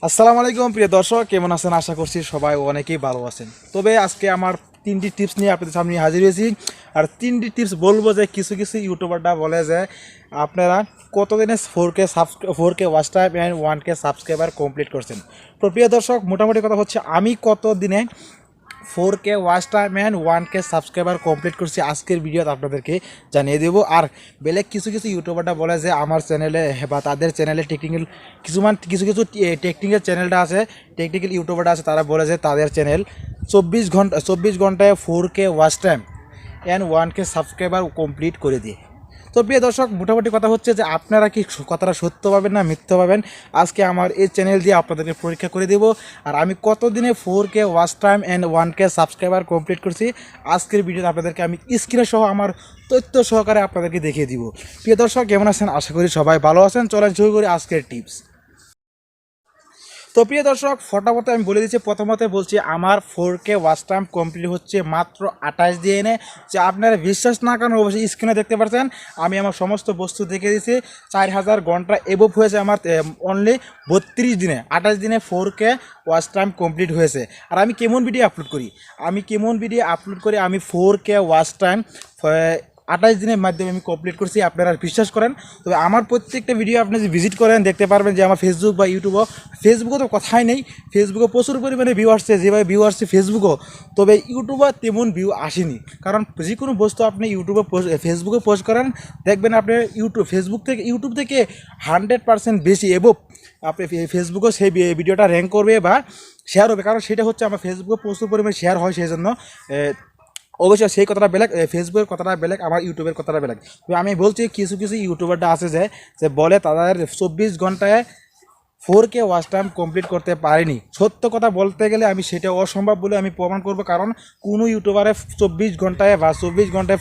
আসসালামু আলাইকুম প্রিয় দর্শক, কেমন আছেন? আশা করছি সবাই অনেকেই ভালো আছেন। তবে আজকে আমার তিনটি টিপস নিয়ে আপনাদের সামনে হাজির হয়েছি। আর তিনটি টিপস বলবো যে কিছু কিছু ইউটিউবাররা বলে যে আপনারা কতদিনে 4K watch time and 1K subscriber complete করছেন। তো প্রিয় দর্শক, মোটামুটি কথা হচ্ছে আমি কত দিনে 4K watch time and 1K subscriber complete করছি আজকের ভিডিওতে আপনাদেরকে জানিয়ে দেবো। আর বেলেগ কিছু কিছু ইউটিউবাররা বলে যে আমার চ্যানেলে বা তাদের চ্যানেলে কিছু কিছু টেকনিক্যাল চ্যানেলটা আছে, টেকনিক্যাল ইউটিউবারটা আছে, তারা বলে যে তাদের চ্যানেল 24 ঘন্টায় 4K watch time and 1K subscriber complete করে দিয়ে। তো প্রিয় দর্শক, মোটামুটি কথা হচ্ছে যে আপনারা কি কথাটা সত্য পাবেন না মিথ্যা পাবেন, আজকে আমার এই চ্যানেল দিয়ে আপনাদেরকে পরীক্ষা করে দেব। আর আমি কতদিনে 4K watch time and 1K subscriber complete করছি আজকের ভিডিওতে আপনাদেরকে আমি স্ক্রিনে সহ আমার তথ্য সহকারে আপনাদেরকে দেখিয়ে দিব। প্রিয় দর্শক, কেমন আছেন? আশা করি সবাই ভালো আছেন। চলেন শুরু করি আজকের টিপস। তো প্রিয় দর্শক, ফটাফট আমি বলে দিচ্ছি, প্রথমত বলছি আমার 4K ওয়াচ টাইম কমপ্লিট হচ্ছে মাত্র 28 দিয়ে এনে। যে আপনারা বিশ্বাস না করেন অবশ্যই স্ক্রিনে দেখতে পাচ্ছেন, আমি আমার সমস্ত বস্তু দেখে দিয়েছি। 4000 ঘন্টা এভব হয়েছে আমার অনলি 32 দিনে, 28 দিনে 4K ওয়াচ টাইম কমপ্লিট হয়েছে। আর আমি কেমন ভিডিও আপলোড করি, আমি 4K ওয়াচ টাইম 28 দিনের মাধ্যমে আমি কমপ্লিট করছি। আপনারা বিশ্বাস করেন? তবে আমার প্রত্যেকটা ভিডিও আপনি যদি ভিজিট করেন দেখতে পারবেন যে আমার ফেসবুক বা ফেসবুকে তো কথাই নেই, ফেসবুকে প্রচুর পরিমাণে ভিউ আসছে, যেভাবে ভিউ আসছে ফেসবুকও, তবে ইউটিউবে তেমন ভিউ আসেনি। কারণ যে কোনো বস্তু আপনি ফেসবুকে পোস্ট করেন, দেখবেন আপনার ইউটিউব থেকে 100% বেশি এভব আপনি ফেসবুকেও সেই ভিডিওটা র্যাঙ্ক করবে বা শেয়ার হবে। কারণ সেটা হচ্ছে আমার ফেসবুকে প্রচুর পরিমাণে শেয়ার হয়, সেই জন্য অবশ্যই সেই কথাটা বেলেগ, ফেসবুকের কথাটা বেলেগ, আমার ইউটিউবের কথাটা বেলেগ। তো আমি বলছি কিছু কিছু ইউটিউবারটা আছে যে বলে তাদের 24 ঘন্টায় 4K ওয়াচ টাইম কমপ্লিট করতে পারেনি। সত্য কথা বলতে গেলে আমি সেটা অসম্ভব বলে আমি প্রমাণ করব। কারণ কোনো ইউটিউবারে 24 ঘন্টায়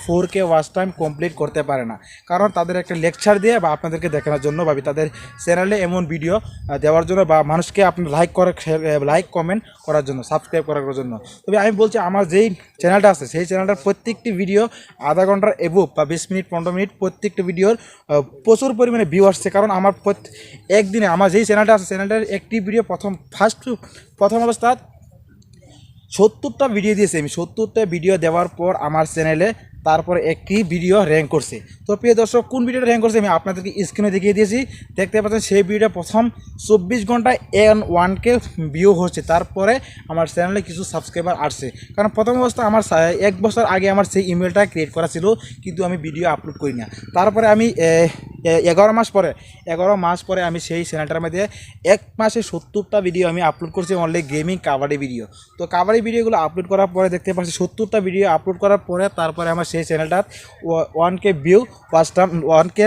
4K ওয়াচ টাইম কমপ্লিট করতে পারে না। কারণ তাদের একটা লেকচার দিয়ে বা আপনাদেরকে দেখানোর জন্য বা তাদের চ্যানেলে এমন ভিডিও দেওয়ার জন্য বা মানুষকে আপনি লাইক কমেন্ট করার জন্য, সাবস্ক্রাইব করার জন্য। তবে আমি বলছি আমার যেই চ্যানেলটা আছে সেই চ্যানেলটার প্রত্যেকটি ভিডিও আধা ঘন্টার এভব বা 20 মিনিট 15 মিনিট প্রত্যেকটি ভিডিওর প্রচুর পরিমাণে ভিউ আসছে। কারণ আমার একদিনে আমার যেই চ্যানেলটার একটি ভিডিও প্রথম অবস্থায় 70টা ভিডিও দিয়েছি আমি। 70টা ভিডিও দেওয়ার পর আমার চ্যানেলে তারপর একটি ভিডিও র্যাঙ্ক করছে। তো প্রিয় দর্শক, কোন ভিডিওটা র্যাঙ্ক করছে আমি আপনাদেরকে স্ক্রিনে দেখিয়ে দিয়েছি, দেখতে পাচ্ছেন। সেই ভিডিওটা প্রথম 24 ঘন্টায় 1K ভিউ হচ্ছে, তারপরে আমার চ্যানেলে কিছু সাবস্ক্রাইবার আসছে। কারণ প্রথম অবস্থা আমার 1 বছর আগে আমার সেই ইমেলটা ক্রিয়েট করা ছিল, কিন্তু আমি ভিডিও আপলোড করি না। তারপরে আমি 11 মাস পরে আমি সেই চ্যানেলটার মধ্যে 1 মাসে 70টা ভিডিও আমি আপলোড করছি, অনলি গেমিং কাবাডি ভিডিও। তো কাবাডি ভিডিওগুলো আপলোড করার পরে দেখতে পাচ্ছি 70টা ভিডিও আপলোড করার পরে তারপরে আমার সেই চ্যানেলটার 1K ভিউ, 1K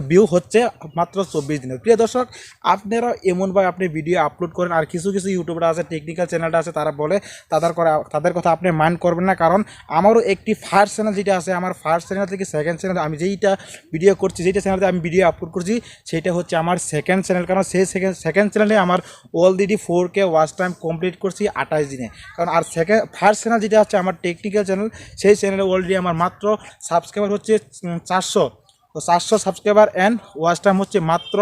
ভিউ হচ্ছে মাত্র 24 দিনে। প্রিয় দর্শক, আপনারা এমনভাবে আপনি ভিডিও আপলোড করেন। আর কিছু কিছু ইউটিউবার আছে, টেকনিক্যাল চ্যানেলটা আছে, তারা বলে তাদের কথা আপনি মাইন্ড করবেন না। কারণ আমারও একটি ফার্স্ট চ্যানেল যেটা আছে, আমার ফার্স্ট চ্যানেল থেকে সেকেন্ড চ্যানেল আমি যেইটা ভিডিও করছি, যেইটা চ্যানেলে আমি ভিডিও আপলোড করছি, সেইটা হচ্ছে আমার সেকেন্ড চ্যানেল। কারণ সেই সেকেন্ড চ্যানেলে আমার already 4K watch time complete করছি 28 দিনে। কারণ আর ফার্স্ট চ্যানেল যেটা হচ্ছে আমার টেকনিক্যাল চ্যানেল, সেই চ্যানেলে অলরেডি আমার মাত্র সাবস্ক্রাইবার হচ্ছে 400। তো 400 সাবস্ক্রাইবার অ্যান্ড ওয়াচ টাইম হচ্ছে মাত্র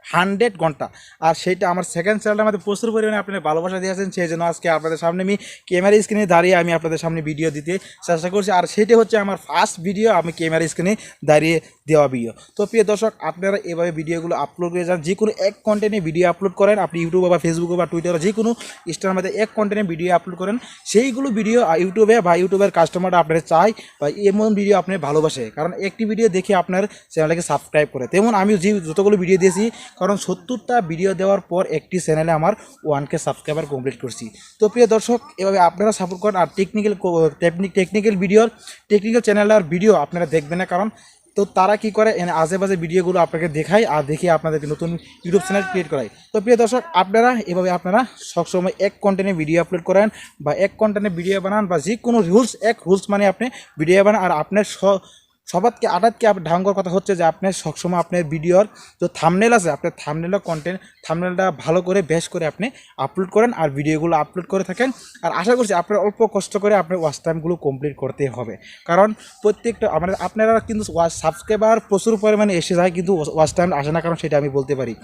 100 ঘন্টা। আর সেইটা আমার সেকেন্ড চ্যানেলটার মধ্যে প্রচুর পরিমাণে আপনারা ভালোবাসা দিয়েছেন, সেই জন্য আজকে আপনাদের সামনে আমি ক্যামেরা স্ক্রিনে দাঁড়িয়ে আমি আপনাদের সামনে ভিডিও দিতে চেষ্টা করছি। আর সেটা হচ্ছে আমার ফার্স্ট ভিডিও আমি ক্যামেরা স্ক্রিনে দাঁড়িয়ে দেওয়া ভিডিও। তো প্রিয় দর্শক, আপনারা এভাবে ভিডিওগুলো আপলোড করে যান। যে কোনো এক কন্টেন্টে ভিডিও আপলোড করেন, আপনি ইউটিউবে বা ফেসবুকে বা টুইটারে যে কোনো ইনস্টার মধ্যে এক কন্টেন্টে ভিডিও আপলোড করেন। সেইগুলো ভিডিও ইউটিউবের কাস্টমাররা আপনার চায় বা এমন ভিডিও আপনি ভালোবাসে, কারণ একটি ভিডিও দেখে আপনার চ্যানেলটাকে সাবস্ক্রাইব করে। তেমন আমি যতগুলো ভিডিও দিয়েছি, কারণ 70টা ভিডিও দেওয়ার পর একটি চ্যানেলে আমার 1K সাবস্ক্রাইবার কমপ্লিট করছি। তো প্রিয় দর্শক, এভাবে আপনারা সাপোর্ট করেন। আর টেকনিক্যাল চ্যানেলের ভিডিও আপনারা দেখবেন না, কারণ তো তারা কি করে আজে বাজে ভিডিওগুলো আপনাকে দেখায় আর দেখিয়ে আপনাদেরকে নতুন ইউটিউব চ্যানেল ক্রিয়েট করায়। তো প্রিয় দর্শক, আপনারা এভাবে আপনারা সবসময় এক কন্টেন্টে ভিডিও আপলোড করেন বা এক কন্টেন্টে ভিডিও বানান, বা যে কোনো রুলস মানে আপনি ভিডিও বানান। আর আপনার সবাতকে আটাতকে ঢাঙ্গর কথা হচ্ছে যে আপনি সবসময় আপনার ভিডিওর যে থাম্বনেল আছে, আপনার থাম্বনেলটা ভালো করে বেশ করে আপনি আপলোড করেন আর ভিডিওগুলো আপলোড করে থাকেন। আর আশা করছি আপনার অল্প কষ্ট করে আপনার ওয়াচ টাইমগুলো কমপ্লিট করতে হবে। কারণ প্রত্যেকটা আপনারা কিন্তু সাবস্ক্রাইবার প্রচুর পরিমাণে এসে যায়, কিন্তু ওয়াচ টাইম আসে না, কারণ সেটা আমি বলতে পারি।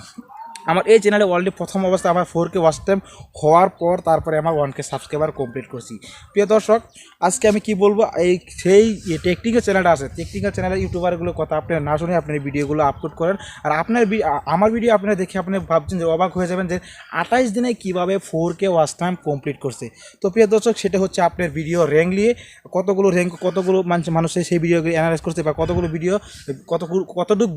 আমার এই চ্যানেলে অলরেডি প্রথম অবস্থায় আমার 4K ওয়াচ টাইম হওয়ার পর তারপরে আমার 1K সাবস্ক্রাইবার কমপ্লিট করছি। প্রিয় দর্শক, আজকে আমি কি বলবো, এই সেই টেকনিক্যাল চ্যানেলটা আছে, টেকনিক্যাল চ্যানেলের ইউটিউবারগুলোর কথা আপনারা না শুনে আপনার ভিডিওগুলো আপলোড করেন। আর আমার ভিডিও আপনারা দেখে আপনি ভাবছেন যে অবাক হয়ে যাবেন যে 28 দিনে কীভাবে 4K ওয়াচ টাইম কমপ্লিট করছে। তো প্রিয় দর্শক, সেটা হচ্ছে আপনার ভিডিও র্যাঙ্ক নিয়ে কতগুলো মানুষের সেই ভিডিওগুলো অ্যানালাইজ করছে বা কতটুকু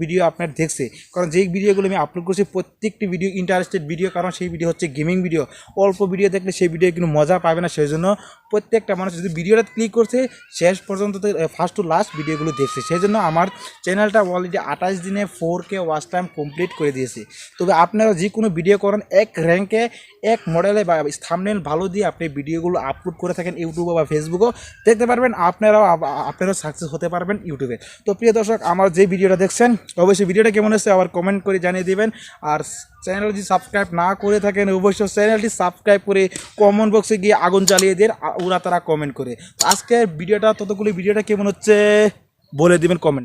ভিডিও আপনার দেখছে। কারণ যেই ভিডিওগুলো আমি আপলোড করছি প্রত্যেকটি ভিডিও ইন্টারেস্টেড ভিডিও, কারণ সেই ভিডিও হচ্ছে গেমিং ভিডিও। অল্প ভিডিও দেখলে সেই ভিডিও কিন্তু মজা পাবে না, সেই জন্য প্রত্যেকটা মানুষ যদি ভিডিওটা ক্লিক করছে শেষ পর্যন্ত ফার্স্ট টু লাস্ট ভিডিওগুলো দেখছে। সেই জন্য আমার চ্যানেলটা অলরেডি 28 দিনে 4K ওয়াচ টাইম কমপ্লিট করে দিয়েছে। তবে আপনারা যে কোনো ভিডিও করেন এক র্যাঙ্কে এক মডেলে বা থাম্বনেল ভালো দিয়ে আপনি ভিডিওগুলো আপলোড করে থাকেন ইউটিউবে বা ফেসবুকেও, দেখতে পারবেন আপনারাও সাকসেস হতে পারবেন ইউটিউবে। তো প্রিয় দর্শক, আমার যে ভিডিওটা দেখছেন অবশ্যই ভিডিওটা কেমন হচ্ছে আবার কমেন্ট করে জানিয়ে দেবেন। আর চ্যানেল যদি সাবস্ক্রাইব না করে থাকেন অবশ্যই চ্যানেলটি সাবস্ক্রাইব করে কমেন্ট বক্সে গিয়ে আগুন জ্বালিয়ে দেন ওরা তারা কমেন্ট করে। আজকের ভিডিওটা ততগুলি ভিডিওটা কেমন হচ্ছে বলে দিবেন কমেন্ট।